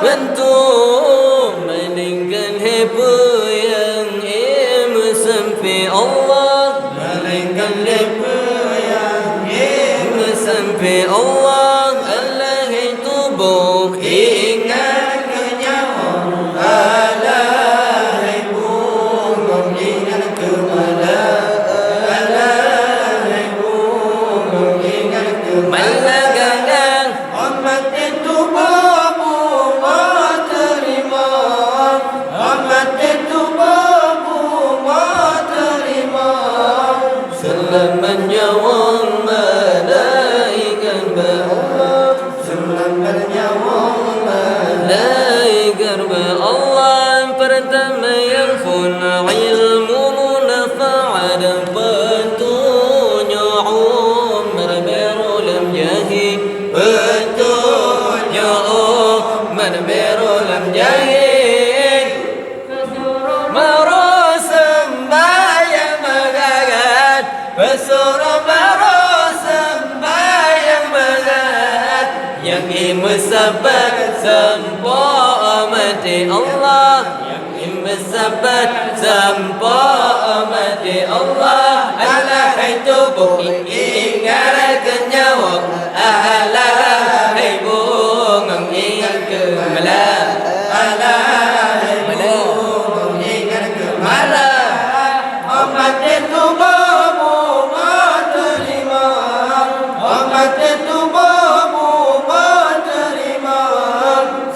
Untuk meninggal hepa yang sampai Allah, Malaikat lepa yang sampai Allah. Allah itu tubuh ingat kenyawa. Alahai bungong ingat kemana. Alahai bungong ingat kemana. malagangan Amat itu babu ma terima. Amat itu babu ma terima. selamanya wong malaikat Allah, Selamanya wong malaikat Allah. Pertama yang fun ilmu munafa' dan petunjuk umar berulam jahil, petunjuk umar berulam jahil. Maro sembahyang magagat, pesuruh maro sembahyang magagat, yang imesabat sampai mati Allah, yang imesabat sampai mati Allah. Alahai tubuh ingat kenyawa, alahai bungang ingat kemalan, alahai bungang ingat kemalan. Amat itu babu ma terima. Amat itu babu ma terima.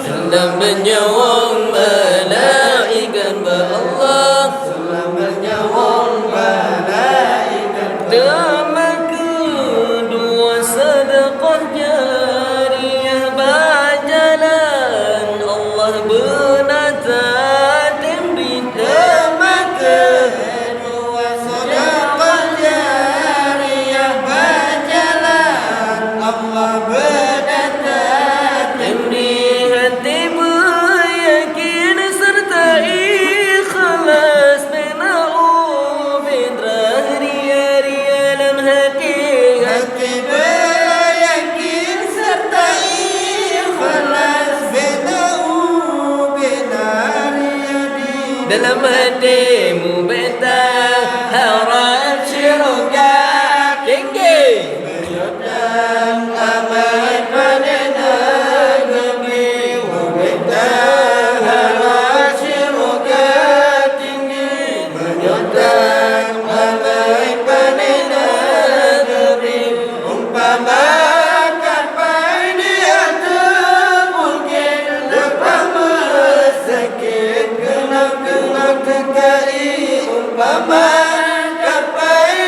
Selamanya wong malaikat Allah, Selamanya wong malaikat. Dama kedua sedekah jariyah berjalan Allah benata timbri. Dama Kedua sedekah jariyah berjalan. Allah berdatang. timbri hati beryakin serta ikhlas benau bidrah ria-ria dalam hati. Hati beryakin serta ikhlas. Benau benar yadi. Dalam hatimu beta harap syurga tinggi. Dan amat pada negeri. Wabitah harap syurga tinggi. Menyutan amat pada negeri. Umpamakan dia termungkin. Lepas mesakit kenang-kenang kekai. Umpamakan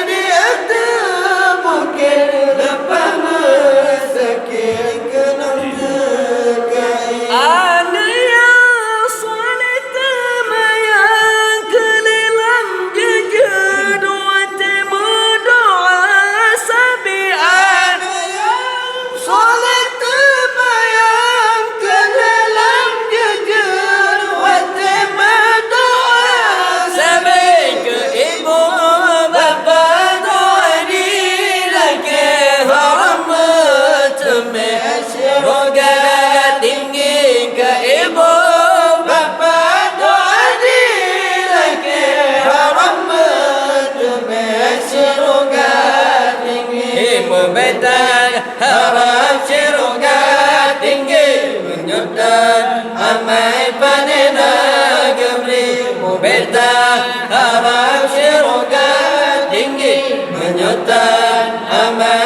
dia termungkin. Lepas mesakit kenang kekai. Ada yang soleh temayang kelilam jejak dua temu doa sabian. Soleh terbayang ke dalam jejak wajah berdoa. Sampai ke ibu bapa doa di lagi haram temeh roga tinggi ke ibu Bapa doa di lagi haram bertemu surga tinggi. ibu beta harap syurga tinggi menyutan amai panena gebri. Ibu beta harap syurga tinggi menyutan amai